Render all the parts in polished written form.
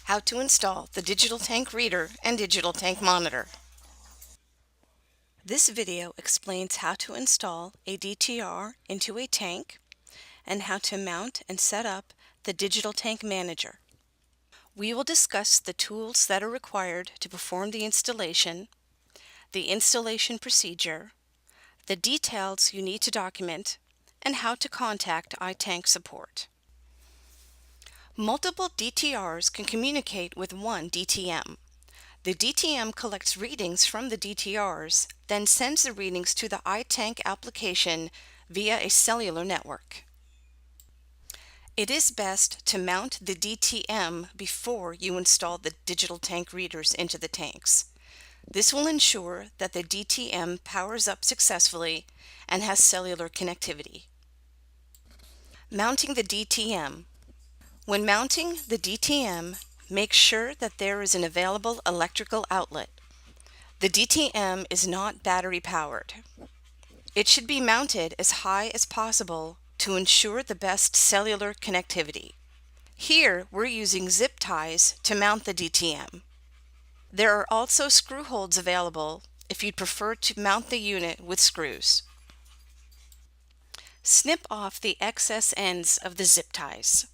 How to install the digital tank reader and digital tank monitor. This video explains how to install a DTR into a tank and how to mount and set up the digital tank manager. We will discuss the tools that are required to perform the installation procedure, the details you need to document, and how to contact iTank support. Multiple DTRs can communicate with one DTM. The DTM collects readings from the DTRs, then sends the readings to the iTank application via a cellular network. It is best to mount the DTM before you install the digital tank readers into the tanks. This will ensure that the DTM powers up successfully and has cellular connectivity. Mounting the DTM. When mounting the DTM, make sure that there is an available electrical outlet. The DTM is not battery powered. It should be mounted as high as possible to ensure the best cellular connectivity. Here we're using zip ties to mount the DTM. There are also screw holes available if you'd prefer to mount the unit with screws. Snip off the excess ends of the zip ties.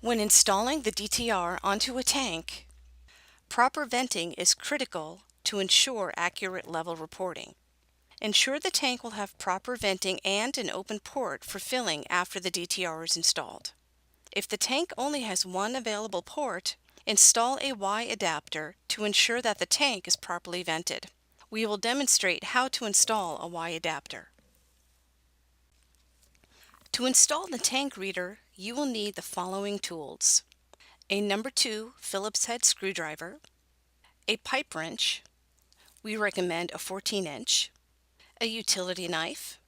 When installing the DTR onto a tank, proper venting is critical to ensure accurate level reporting. Ensure the tank will have proper venting and an open port for filling after the DTR is installed. If the tank only has one available port, install a Y adapter to ensure that the tank is properly vented. We will demonstrate how to install a Y adapter. To install the tank reader, you will need the following tools: a number 2 Phillips head screwdriver, a pipe wrench, we recommend a 14-inch, a utility knife,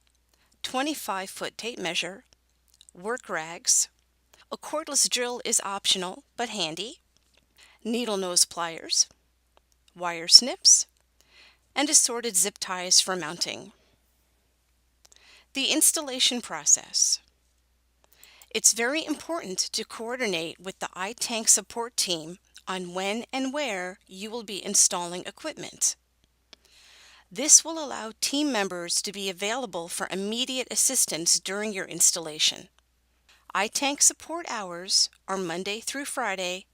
25-foot tape measure, work rags, a cordless drill is optional but handy, needle nose pliers, wire snips, and assorted zip ties for mounting. The installation process. It's very important to coordinate with the iTank support team on when and where you will be installing equipment. This will allow team members to be available for immediate assistance during your installation. iTank support hours are Monday through Friday,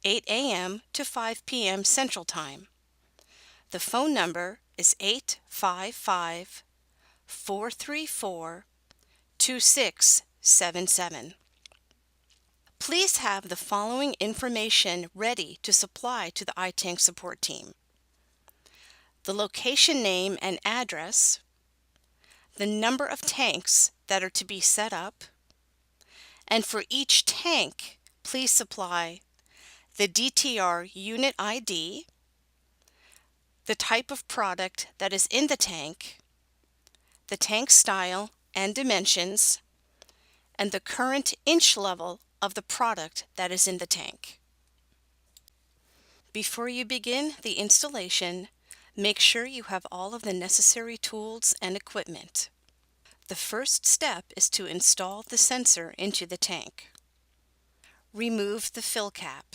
8 a.m. to 5 p.m. Central Time. The phone number is 855-434-2677. Please have the following information ready to supply to the iTank support team: the location name and address, the number of tanks that are to be set up, and for each tank, please supply the DTR unit ID, the type of product that is in the tank tank style and dimensions, and the current inch level of the product that is in the tank. Before you begin the installation, make sure you have all of the necessary tools and equipment. The first step is to install the sensor into the tank. Remove the fill cap.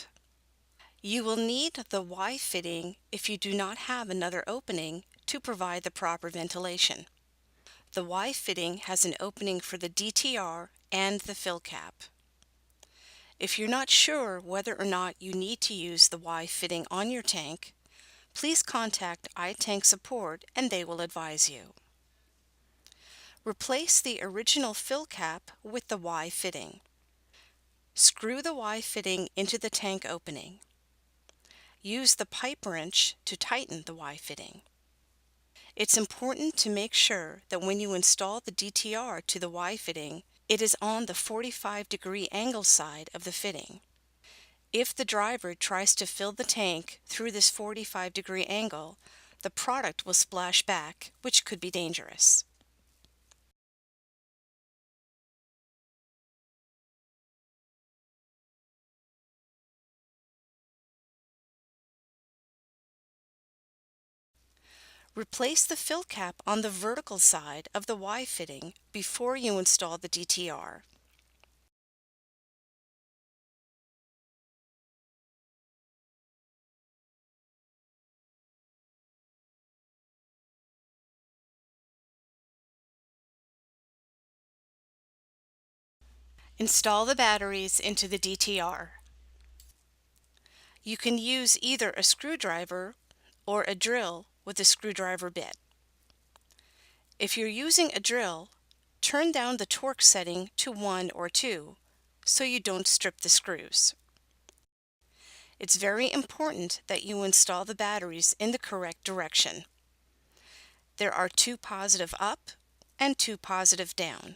You will need the Y fitting if you do not have another opening to provide the proper ventilation. The Y fitting has an opening for the DTR and the fill cap. If you're not sure whether or not you need to use the Y fitting on your tank, please contact iTank support and they will advise you. Replace the original fill cap with the Y fitting. Screw the Y fitting into the tank opening. Use the pipe wrench to tighten the Y fitting. It's important to make sure that when you install the DTR to the Y fitting, it is on the 45-degree angle side of the fitting. If the driver tries to fill the tank through this 45-degree angle, the product will splash back, which could be dangerous. Replace the fill cap on the vertical side of the Y fitting before you install the DTR. Install the batteries into the DTR. You can use either a screwdriver or a drill with a screwdriver bit. If you're using a drill, turn down the torque setting to 1 or 2 so you don't strip the screws. It's very important that you install the batteries in the correct direction. There are 2 positive up and 2 positive down.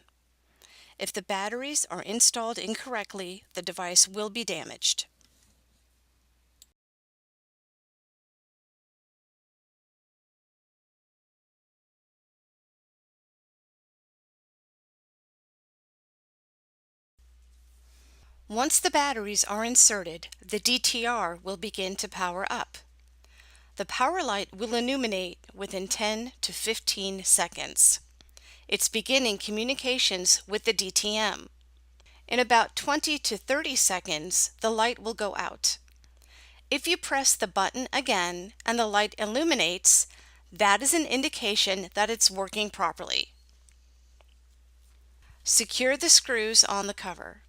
If the batteries are installed incorrectly, the device will be damaged. Once the batteries are inserted, the DTR will begin to power up. The power light will illuminate within 10 to 15 seconds. It's beginning communications with the DTM. In about 20 to 30 seconds, the light will go out. If you press the button again and the light illuminates, that is an indication that it's working properly. Secure the screws on the cover.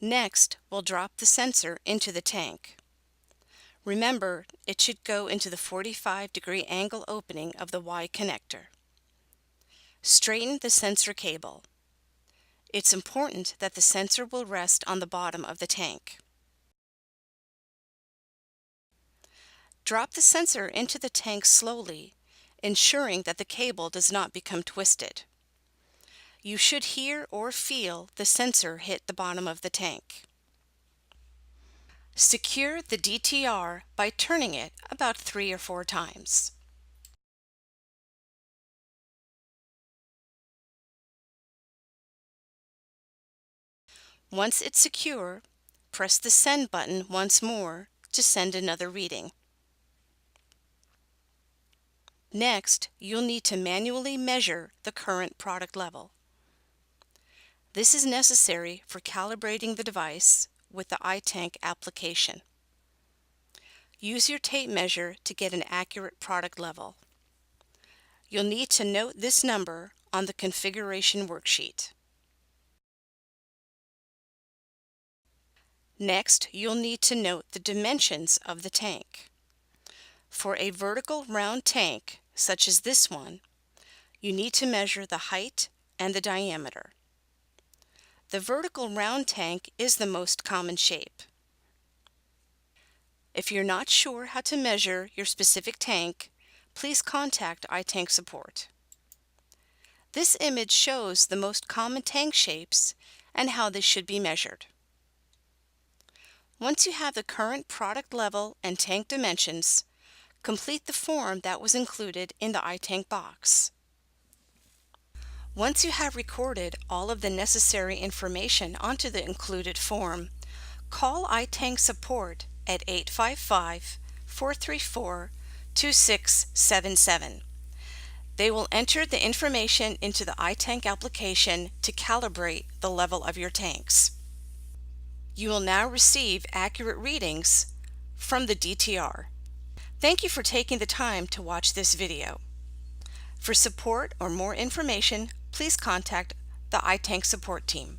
Next, we'll drop the sensor into the tank. Remember, it should go into the 45-degree angle opening of the Y connector. Straighten the sensor cable. It's important that the sensor will rest on the bottom of the tank. Drop the sensor into the tank slowly, ensuring that the cable does not become twisted. You should hear or feel the sensor hit the bottom of the tank. Secure the DTR by turning it about 3 or 4 times. Once it's secure, press the Send button once more to send another reading. Next, you'll need to manually measure the current product level. This is necessary for calibrating the device with the iTank application. Use your tape measure to get an accurate product level. You'll need to note this number on the configuration worksheet. Next, you'll need to note the dimensions of the tank. For a vertical round tank, such as this one, you need to measure the height and the diameter. The vertical round tank is the most common shape. If you're not sure how to measure your specific tank, please contact iTank support. This image shows the most common tank shapes and how they should be measured. Once you have the current product level and tank dimensions, complete the form that was included in the iTank box. Once you have recorded all of the necessary information onto the included form, call iTank support at 855-434-2677. They will enter the information into the iTank application to calibrate the level of your tanks. You will now receive accurate readings from the DTR. Thank you for taking the time to watch this video. For support or more information, please contact the iTank support team.